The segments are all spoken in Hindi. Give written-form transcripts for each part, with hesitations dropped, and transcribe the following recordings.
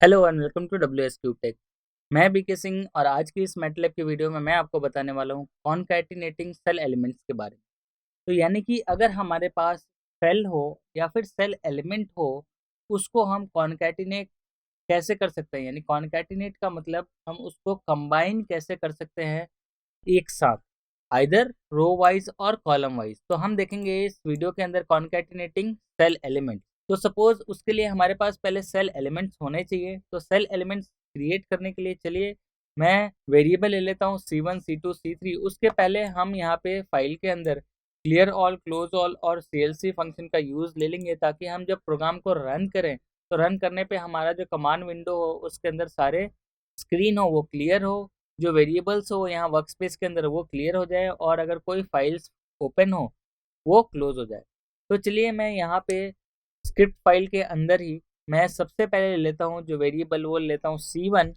Hello and welcome to W S cube tech. मैं बीके सिंह और आज की इस मैटलैब की वीडियो में मैं आपको बताने वाला हूँ कॉनकैटिनेटिंग सेल एलिमेंट्स के बारे में। तो यानी कि अगर हमारे पास सेल हो या फिर सेल एलिमेंट हो, उसको हम कॉनकैटिनेट कैसे कर सकते हैं। यानी कॉनकैटिनेट का मतलब हम उसको कंबाइन कैसे कर सकते हैं एक साथ, आइदर रो वाइज और कॉलम वाइज। तो हम देखेंगे इस वीडियो के अंदर कॉनकैटिनेटिंग सेल एलिमेंट। तो सपोज उसके लिए हमारे पास पहले सेल एलिमेंट्स होने चाहिए। तो सेल एलिमेंट्स क्रिएट करने के लिए चलिए मैं वेरिएबल ले लेता हूँ C1 C2 C3। उसके पहले हम यहाँ पे फाइल के अंदर क्लियर ऑल, क्लोज ऑल और CLC फंक्शन का यूज़ ले लेंगे, ताकि हम जब प्रोग्राम को रन करें तो रन करने पे हमारा जो कमांड विंडो हो उसके अंदर सारे स्क्रीन हो वो क्लियर हो, जो वेरिएबल्स हो यहाँ वर्क स्पेस के अंदर वो क्लियर हो जाए, और अगर कोई फाइल्स ओपन हो वो क्लोज हो जाए। तो चलिए मैं यहाँ पे स्क्रिप्ट फाइल के अंदर ही मैं सबसे पहले ले लेता हूँ जो वेरिएबल, वो लेता हूँ C1।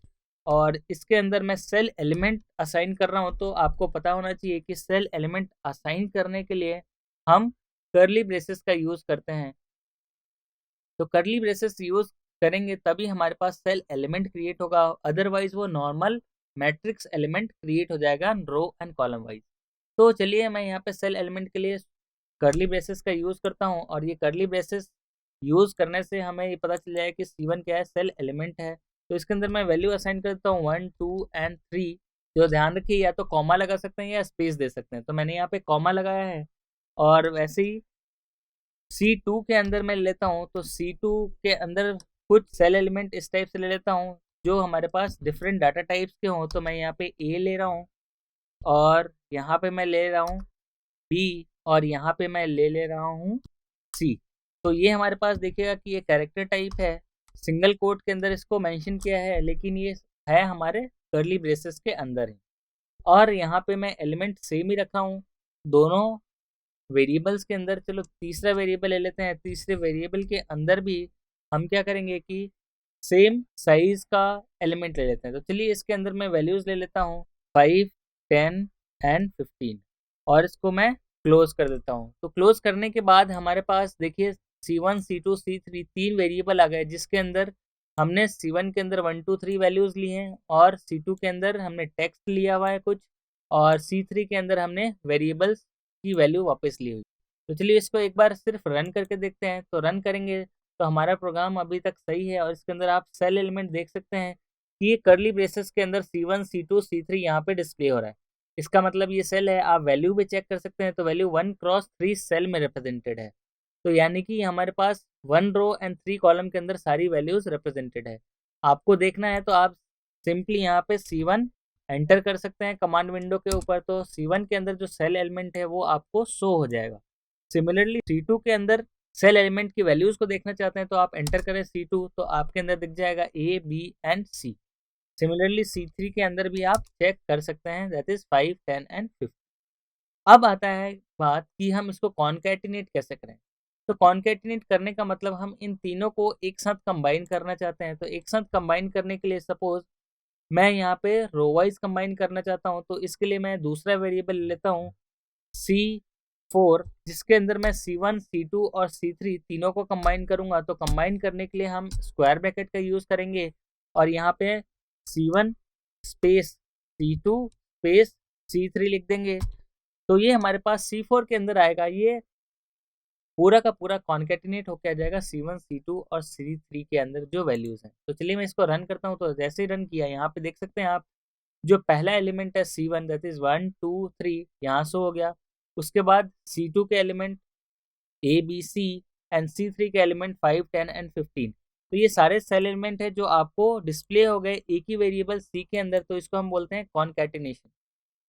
और इसके अंदर मैं सेल एलिमेंट असाइन कर रहा हूँ। तो आपको पता होना चाहिए कि सेल एलिमेंट असाइन करने के लिए हम कर्ली ब्रेसेस का यूज़ करते हैं। तो कर्ली ब्रेसेस यूज़ करेंगे तभी हमारे पास सेल एलिमेंट क्रिएट होगा, अदरवाइज वो नॉर्मल मैट्रिक्स एलिमेंट क्रिएट हो जाएगा रो एंड कॉलम वाइज। तो चलिए मैं यहाँ पे सेल एलिमेंट के लिए कर्ली ब्रेसेस का यूज़ करता हूँ, और ये कर्ली ब्रेसेस यूज़ करने से हमें ये पता चल जाए कि C1 क्या है, सेल एलिमेंट है। तो इसके अंदर मैं वैल्यू असाइन कर देता हूँ 1 2 एंड 3। जो ध्यान रखिए या तो कॉमा लगा सकते हैं या स्पेस दे सकते हैं, तो मैंने यहाँ पे कॉमा लगाया है। और वैसे ही C2 के अंदर मैं लेता हूँ, तो C2 के अंदर कुछ सेल एलिमेंट इस टाइप से ले लेता हूँ जो हमारे पास डिफरेंट डाटा टाइप्स के हों। तो मैं यहाँ पे A ले रहा हूँ, और यहाँ पे मैं ले रहा हूँ B, और यहाँ पे मैं ले ले रहा हूँ C। तो ये हमारे पास देखिएगा कि ये कैरेक्टर टाइप है, सिंगल कोट के अंदर इसको मेंशन किया है, लेकिन ये है हमारे कर्ली ब्रेसेस के अंदर है। और यहाँ पे मैं एलिमेंट सेम ही रखा हूँ दोनों वेरिएबल्स के अंदर। चलो तीसरा वेरिएबल ले लेते हैं। तीसरे वेरिएबल के अंदर भी हम क्या करेंगे कि सेम साइज का एलिमेंट ले लेते हैं। तो चलिए इसके अंदर मैं वैल्यूज ले लेता हूँ 5 10 एंड 15, और इसको मैं क्लोज कर देता हूँ। तो क्लोज करने के बाद हमारे पास देखिए C1 C2 C3 तीन वेरिएबल आ गए, जिसके अंदर हमने C1 के अंदर 1 2 3 वैल्यूज ली हैं, और C2 के अंदर हमने टेक्स्ट लिया हुआ है कुछ, और C3 के अंदर हमने वेरिएबल्स की वैल्यू वापस ली हुई। तो चलिए इसको एक बार सिर्फ रन करके देखते हैं। तो रन करेंगे तो हमारा प्रोग्राम अभी तक सही है, और इसके अंदर आप सेल एलिमेंट देख सकते हैं कि ये कर्ली ब्रेसेस के अंदर C1 C2 C3 यहाँ पे डिस्प्ले हो रहा है। इसका मतलब ये सेल है। आप वैल्यू भी चेक कर सकते हैं, तो वैल्यू 1 क्रॉस 3 सेल में रिप्रेजेंटेड है। तो यानी कि हमारे पास 1 रो एंड 3 कॉलम के अंदर सारी वैल्यूज रिप्रेजेंटेड है। आपको देखना है तो आप सिंपली यहाँ पे C1 एंटर कर सकते हैं कमांड विंडो के ऊपर। तो C1 के अंदर जो सेल एलिमेंट है वो आपको शो हो जाएगा। सिमिलरली C2 के अंदर सेल एलिमेंट की वैल्यूज को देखना चाहते हैं तो आप एंटर करें C2, तो आपके अंदर दिख जाएगा A B and C। Similarly C3 के अंदर भी आप चेक कर सकते हैं, दैट इज 5 10 एंड 15। अब आता है बात कि हम इसको कॉन्कैटिनेट कैसे करें। तो कॉन्कैटिनेट करने का मतलब हम इन तीनों को एक साथ कंबाइन करना चाहते हैं। तो एक साथ कंबाइन करने के लिए सपोज मैं यहाँ पे रो वाइज कंबाइन करना चाहता हूँ, तो इसके लिए मैं दूसरा वेरिएबल लेता हूँ C4, जिसके अंदर मैं C1 C2 और C3 तीनों को कंबाइन करूंगा। तो कंबाइन करने के लिए हम स्क्वायर ब्रैकेट का यूज़ करेंगे, और यहाँ पे C1 space C2 space C3 लिख देंगे। तो ये हमारे पास C4 के अंदर आएगा। ये पूरा का पूरा कॉन्केटिनेट होकर आ जाएगा C1 C2 और C3 के अंदर जो वैल्यूज हैं। तो चलिए मैं इसको रन करता हूँ। तो जैसे ही रन किया, यहाँ पे देख सकते हैं आप, जो पहला एलिमेंट है C1 दैट इज 1 2 3 यहाँ शो हो गया। उसके बाद C2 के element A B C and C3 के एलिमेंट 5 10 एंड 15। तो ये सारे सेल एलिमेंट है जो आपको डिस्प्ले हो गए एक ही वेरिएबल C के अंदर। तो इसको हम बोलते हैं कॉन्कैटिनेशन।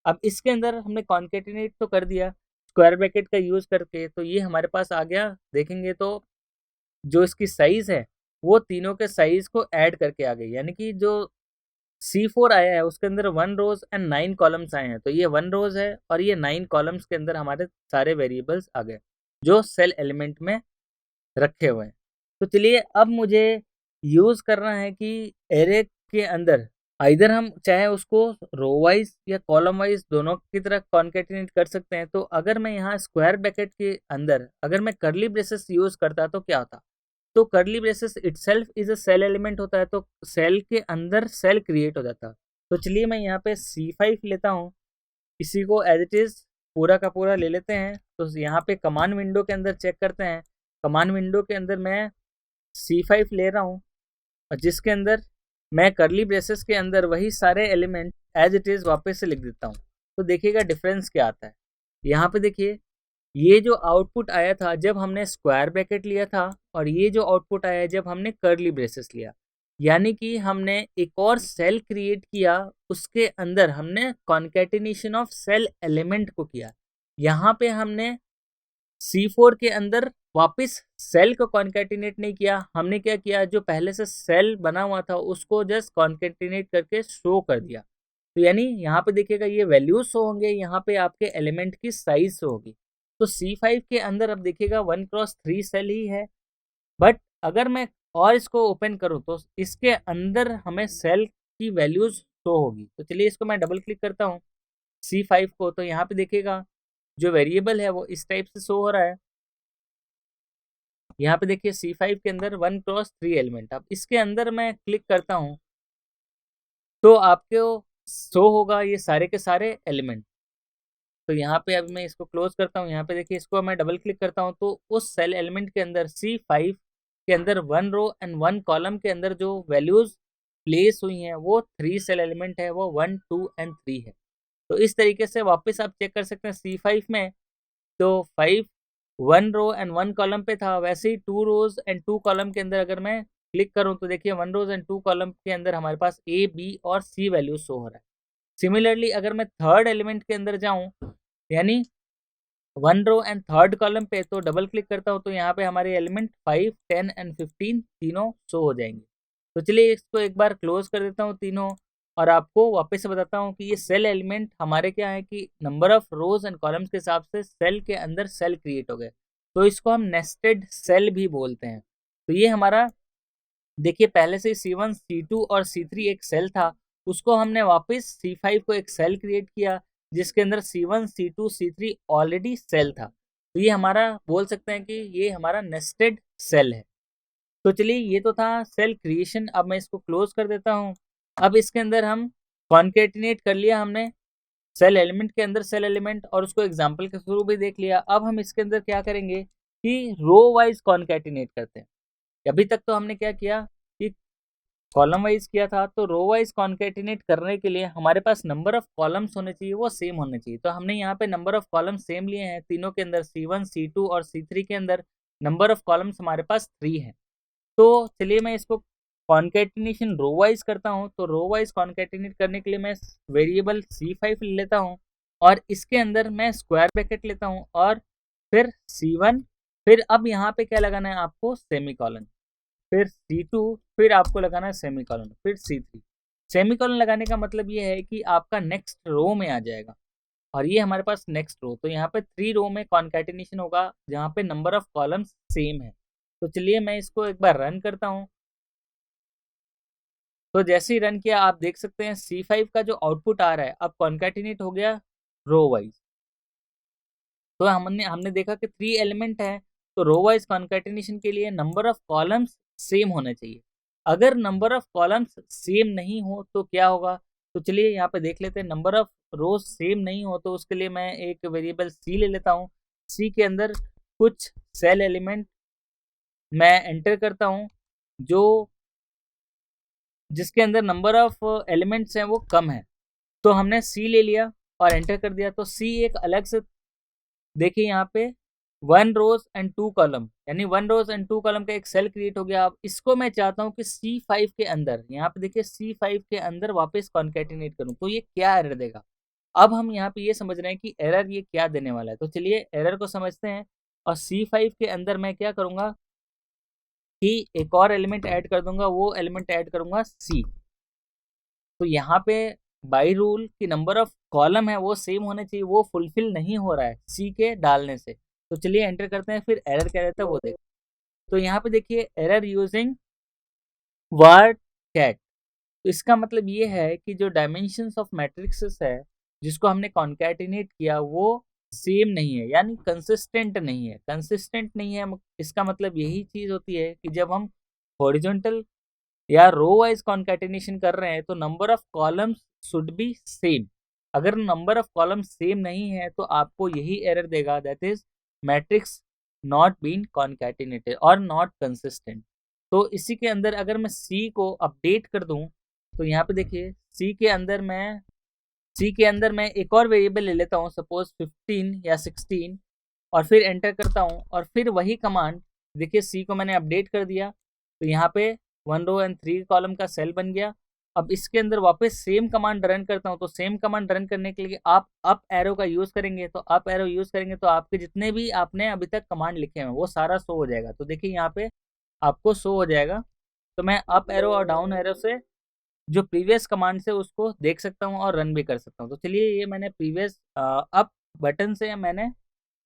अब इसके अंदर हमने कॉन्केटिनेट तो कर दिया स्क्वायर ब्रैकेट का यूज करके, तो ये हमारे पास आ गया। देखेंगे तो जो इसकी साइज है वो तीनों के साइज को ऐड करके आ गई, यानी कि जो C4 आया है उसके अंदर 1 रोज एंड 9 कॉलम्स आए हैं। तो ये 1 रोज है और ये 9 कॉलम्स के अंदर हमारे सारे वेरिएबल्स आ गए जो सेल एलिमेंट में रखे हुए हैं। तो चलिए अब मुझे यूज करना है कि एरे के अंदर आइदर हम चाहे उसको रो वाइज या कॉलम वाइज दोनों की तरह कॉन्केटिनेट कर सकते हैं। तो अगर मैं यहाँ स्क्वायर ब्रैकेट के अंदर अगर मैं कर्ली ब्रेसेस यूज करता तो क्या होता। तो curly braces itself is a cell element होता है, तो सेल के अंदर सेल क्रिएट हो जाता है। तो चलिए मैं यहाँ पे C5 लेता हूँ, इसी को एज इट इज पूरा का पूरा ले लेते हैं। तो यहाँ पे कमांड विंडो के अंदर चेक करते हैं, कमांड विंडो के अंदर मैं C5 ले रहा हूँ और जिसके अंदर मैं करली ब्रेसेस के अंदर वही सारे एलिमेंट एज इट इज वापस से लिख देता हूँ। तो देखिएगा डिफरेंस क्या आता है। यहाँ पे देखिए ये जो आउटपुट आया था जब हमने स्क्वायर ब्रैकेट लिया था, और ये जो आउटपुट आया जब हमने करली ब्रेसेस लिया, यानी कि हमने एक और सेल क्रिएट किया, उसके अंदर हमने कॉन्केटिनेशन ऑफ सेल एलिमेंट को किया। यहाँ पे हमने C4 के अंदर वापस सेल को कॉन्केटिनेट नहीं किया, हमने क्या किया, जो पहले से सेल बना हुआ था उसको जस्ट कॉन्केटिनेट करके शो कर दिया। तो यानी यहाँ पे देखिएगा ये वैल्यूज शो होंगे, यहाँ पे आपके एलिमेंट की साइज शो होगी। तो C5 के अंदर अब देखिएगा 1x3 सेल ही है, बट अगर मैं और इसको ओपन करूँ तो इसके अंदर हमें सेल की वैल्यूज शो होगी। तो चलिए इसको मैं डबल क्लिक करता हूँ C5 को, तो यहाँ पे देखिएगा जो वेरिएबल है वो इस टाइप से शो हो रहा है। यहाँ पे देखिए C5 के अंदर 1x3 एलिमेंट, अब इसके अंदर मैं क्लिक करता हूँ तो आपको शो होगा ये सारे के सारे एलिमेंट। तो यहाँ पे अभी मैं इसको क्लोज करता हूँ, यहाँ पे देखिए इसको मैं डबल क्लिक करता हूँ तो उस सेल एलिमेंट के अंदर C5 के अंदर 1 रो एंड 1 कॉलम के अंदर जो वैल्यूज प्लेस हुई हैं वो 3 सेल एलिमेंट है, वो 1, 2 एंड 3 है। तो इस तरीके से वापस आप चेक कर सकते हैं C5 में, तो 5 1 रो एंड 1 कॉलम पे था, वैसे ही 2 रोज एंड 2 कॉलम के अंदर अगर मैं क्लिक करूं तो देखिए 1 रोज एंड 2 कॉलम के अंदर हमारे पास A, B और C वैल्यू शो हो रहा है। सिमिलरली अगर मैं थर्ड एलिमेंट के अंदर जाऊं, यानी 1 रो एंड थर्ड कॉलम पे, तो डबल क्लिक करता हूं तो यहाँ पे हमारे एलिमेंट 5, 10 एंड 15 तीनों शो हो जाएंगे। तो चलिए इसको एक बार क्लोज कर देता हूँ तीनों, और आपको वापस से बताता हूँ कि ये सेल एलिमेंट हमारे क्या है कि number of rose and columns के हिसाब से सेल के अंदर सेल क्रिएट हो गए, तो इसको हम नेस्टेड सेल भी बोलते हैं। तो ये हमारा देखिए पहले से C1, C2 और C3 एक सेल था, उसको हमने वापस C5 को एक सेल क्रिएट किया जिसके अंदर C1, C2, C3 already cell था। तो ये हमारा बोल सकते हैं कि ये हमारा नेस्टेड सेल है। तो चलिए ये तो था सेल क्रिएशन, अब मैं इसको क्लोज कर देता हूँ। अब इसके अंदर हम कॉन्केटिनेट कर लिया हमने सेल एलिमेंट के अंदर सेल एलिमेंट, और उसको एग्जांपल के थ्रू भी देख लिया। अब हम इसके अंदर क्या करेंगे कि रो वाइज कॉन्केटिनेट करते हैं। अभी तक तो हमने क्या किया कि कॉलम वाइज किया था, तो रो वाइज कॉन्केटिनेट करने के लिए हमारे पास नंबर ऑफ कॉलम्स होने चाहिए, वो सेम होने चाहिए। तो हमने यहाँ पे नंबर ऑफ कॉलम्स सेम लिए हैं, तीनों के अंदर C1, C2 और C3 के अंदर नंबर ऑफ कॉलम्स हमारे पास 3 है। तो चलिए मैं इसको कॉन्केटिनेशन रो वाइज करता हूँ। तो रो वाइज कॉन्केटिनेट करने के लिए मैं वेरिएबल C5 ले लेता हूँ और इसके अंदर मैं स्क्वायर ब्रैकेट लेता हूँ और फिर C1, फिर अब यहाँ पे क्या लगाना है आपको, सेमीकोलन, फिर C2, फिर आपको लगाना है सेमीकोलन, फिर C3। सेमीकोलन लगाने का मतलब ये है कि आपका नेक्स्ट रो में आ जाएगा, और ये हमारे पास नेक्स्ट रो, तो यहाँ पे 3 रो में कॉन्केटिनेशन होगा जहाँ पे नंबर ऑफ कॉलम्स सेम है। तो चलिए मैं इसको एक बार रन करता हूँ। तो जैसे ही रन किया आप देख सकते हैं C5 का जो आउटपुट आ रहा है अब कॉन्केटिनेट हो गया रो वाइज। तो हमने हमने देखा कि 3 एलिमेंट है, तो रो वाइज कॉन्केटिनेशन के लिए नंबर ऑफ कॉलम्स सेम होने चाहिए। अगर नंबर ऑफ कॉलम्स सेम नहीं हो तो क्या होगा, तो चलिए यहाँ पे देख लेते हैं। नंबर ऑफ रोज सेम नहीं हो तो उसके लिए मैं एक वेरिएबल C ले लेता हूँ। C के अंदर कुछ सेल एलिमेंट मैं एंटर करता हूँ जो जिसके अंदर नंबर ऑफ एलिमेंट्स हैं वो कम है। तो हमने C ले लिया और एंटर कर दिया, तो C एक अलग से देखिए यहाँ पे 1 रोज एंड 2 कॉलम, यानी 1 रोज एंड 2 कॉलम का एक सेल क्रिएट हो गया। अब इसको मैं चाहता हूँ कि C5 के अंदर, यहाँ पे देखिए C5 के अंदर वापस कॉन्केटिनेट करूँ, तो ये क्या एरर देगा। अब हम यहाँ पे ये समझ रहे हैं कि एरर ये क्या देने वाला है, तो चलिए एरर को समझते हैं। और C5 के अंदर मैं क्या करूँगा कि एक और एलिमेंट ऐड कर दूंगा, वो एलिमेंट ऐड करूंगा C। तो यहाँ पे बाई रूल की नंबर ऑफ कॉलम है वो सेम होने चाहिए, वो फुलफिल नहीं हो रहा है C के डालने से। तो चलिए एंटर करते हैं, फिर एरर क्या रहता है वो देखते हैं। तो यहाँ पे देखिए एरर यूजिंग वर्ड कैट, तो इसका मतलब ये है कि जो डायमेंशंस ऑफ मैट्रिक्सेस है जिसको हमने कॉन्कैटिनेट किया वो सेम नहीं है, यानी कंसिस्टेंट नहीं है। कंसिस्टेंट नहीं है इसका मतलब यही चीज़ होती है कि जब हम हॉरिजॉन्टल या रो वाइज कॉन्कैटिनेशन कर रहे हैं तो number of columns should be same. अगर नंबर ऑफ कॉलम्स सेम नहीं है तो आपको यही एरर देगा, that is matrix not been concatenated और नॉट कंसिस्टेंट। तो इसी के अंदर अगर मैं सी को अपडेट कर दूं तो यहाँ पे देखिए सी के अंदर मैं एक और वेरिएबल ले लेता हूँ, सपोज 15 या 16, और फिर एंटर करता हूँ और फिर वही कमांड, देखिए सी को मैंने अपडेट कर दिया तो यहाँ पे 1 रो एंड 3 कॉलम का सेल बन गया। अब इसके अंदर वापस सेम कमांड रन करता हूँ तो सेम कमांड रन करने के लिए आप अप एरो का यूज़ करेंगे, तो अप एरो यूज़ करेंगे तो आपके जितने भी आपने अभी तक कमांड लिखे हैं वो सारा शो हो जाएगा। तो देखिए यहाँ पे आपको शो हो जाएगा, तो मैं अप एरो और डाउन एरो से जो प्रीवियस कमांड से उसको देख सकता हूँ और रन भी कर सकता हूँ। तो चलिए ये मैंने प्रीवियस अप बटन से मैंने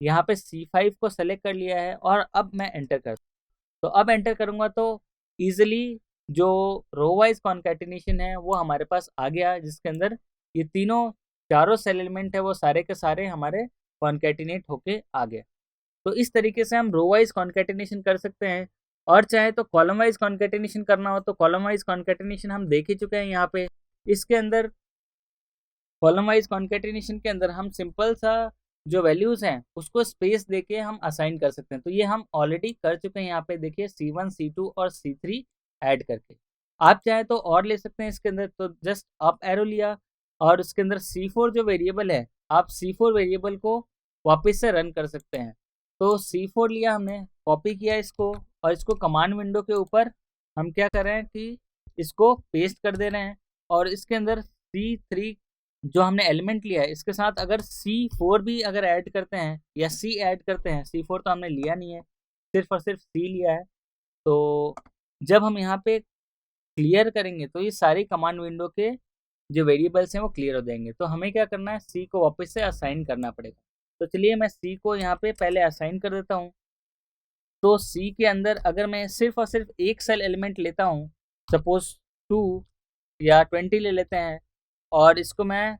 यहाँ पे C5 को सेलेक्ट कर लिया है और अब मैं एंटर कर, तो अब एंटर करूँगा तो ईजिली जो रो वाइज कॉन्कैटिनेशन है वो हमारे पास आ गया, जिसके अंदर ये चारों सेल एलिमेंट है वो सारे के सारे हमारे कॉन्कैटिनेट होके आ गए। तो इस तरीके से हम रो वाइज कॉन्कैटिनेशन कर सकते हैं, और चाहे तो कॉलम वाइज कॉन्कैटिनेशन करना हो तो कॉलम वाइज कॉन्कैटिनेशन हम देख ही चुके हैं यहाँ पे। इसके अंदर कॉलम वाइज कॉन्कैटिनेशन के अंदर हम सिंपल सा जो वैल्यूज हैं उसको स्पेस देके हम असाइन कर सकते हैं, तो ये हम ऑलरेडी कर चुके हैं। यहाँ पे देखिए C1 C2 और C3 ऐड करके, आप चाहे तो और ले सकते हैं इसके अंदर, तो जस्ट अप एरो लिया और उसके अंदर C4 जो वेरिएबल है, आप C4 वेरिएबल को वापस से रन कर सकते हैं। तो C4 लिया हमने, कॉपी किया इसको, और इसको कमांड विंडो के ऊपर हम क्या कर रहे हैं कि इसको पेस्ट कर दे रहे हैं, और इसके अंदर C3 जो हमने एलिमेंट लिया है इसके साथ अगर C4 भी अगर ऐड करते हैं या C ऐड करते हैं, C4 तो हमने लिया नहीं है, सिर्फ और सिर्फ C लिया है, तो जब हम यहाँ पे क्लियर करेंगे तो ये सारी कमांड विंडो के जो वेरिएबल्स हैं वो क्लियर हो जाएंगे। तो हमें क्या करना है, C को वापस से असाइन करना पड़ेगा। तो चलिए मैं C को यहाँ पे पहले असाइन कर देता हूँ। तो C के अंदर अगर मैं सिर्फ और सिर्फ एक सेल एलिमेंट लेता हूँ, सपोज 2 या 20 ले लेते हैं, और इसको मैं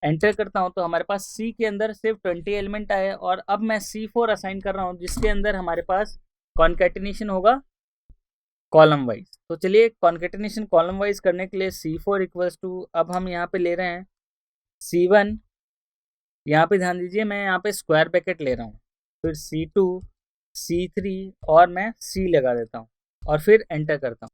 एंटर करता हूं तो हमारे पास C के अंदर सिर्फ 20 एलिमेंट आए, और अब मैं C4 असाइन कर रहा हूं जिसके अंदर हमारे पास कॉन्कैटिनेशन होगा कॉलम वाइज। तो चलिए कॉन्कैटिनेशन कॉलम वाइज करने के लिए C4 इक्वल्स टू, अब हम यहाँ पे ले रहे हैं C1, यहाँ पे ध्यान दीजिए मैं यहाँ पे स्क्वायर ब्रैकेट ले रहा हूँ, फिर C2 C3 और मैं C लगा देता हूँ और फिर एंटर करता हूँ।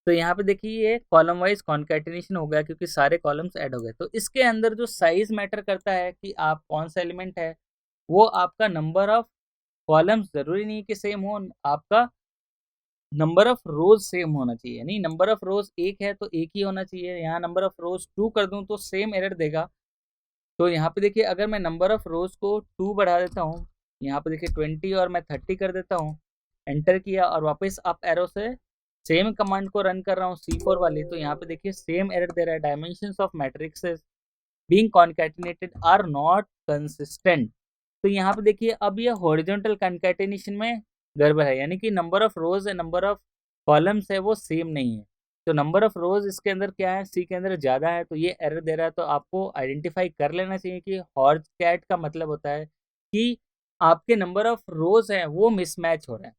तो यहाँ पे देखिए ये कॉलम वाइज कॉन्कैटिनेशन हो गया क्योंकि सारे कॉलम्स ऐड हो गए। तो इसके अंदर जो साइज मैटर करता है कि आप कौन सा एलिमेंट है, वो आपका नंबर ऑफ कॉलम्स जरूरी नहीं कि सेम हो, आपका नंबर ऑफ रोज सेम होना चाहिए, यानी नंबर ऑफ रोज एक है तो एक ही होना चाहिए। यहाँ नंबर ऑफ रोज 2 कर दूं तो सेम एरर देगा। तो यहाँ पे देखिए अगर मैं नंबर ऑफ रोज को 2 बढ़ा देता हूँ, यहाँ पे देखिए 20 और मैं 30 कर देता हूँ, एंटर किया और वापस अप एरो से सेम कमांड को रन कर रहा हूँ C4 वाली, तो यहाँ पे देखिए सेम एरर दे रहा है, dimensions of matrices being concatenated are not consistent. तो यहाँ पे देखिए अब ये हॉरिजॉन्टल कॉन्कैटिनेशन में गड़बड़ है, यानी कि number of rose and number of columns है वो सेम नहीं है। तो नंबर ऑफ रोज इसके अंदर क्या है, C के अंदर ज़्यादा है तो ये एरर दे रहा है। तो आपको आइडेंटिफाई कर लेना चाहिए कि हॉर्ज कैट का मतलब होता है कि आपके नंबर ऑफ रोज हैं वो मिसमैच हो रहे हैं।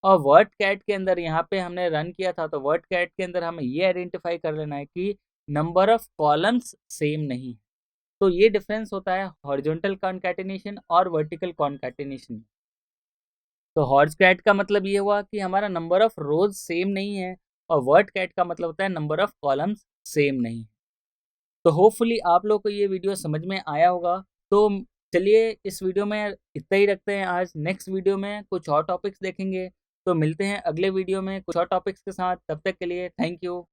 और वर्ड कैट के अंदर यहाँ पे हमने रन किया था, तो वर्ड कैट के अंदर हमें ये आइडेंटिफाई कर लेना है कि नंबर ऑफ कॉलम्स सेम नहीं है। तो ये डिफरेंस होता है हॉरिजॉन्टल कॉन्कैटिनेशन और वर्टिकल कॉन्कैटिनेशन। तो हॉर्ज कैट का मतलब ये हुआ कि हमारा नंबर ऑफ रोज सेम नहीं है, और वर्ड कैट का मतलब होता है नंबर ऑफ कॉलम्स सेम नहीं है। तो होपफुली आप लोग को ये वीडियो समझ में आया होगा। तो चलिए इस वीडियो में इतना ही रखते हैं आज, नेक्स्ट वीडियो में कुछ और टॉपिक्स देखेंगे। तो मिलते हैं अगले वीडियो में कुछ और टॉपिक्स के साथ, तब तक के लिए थैंक यू।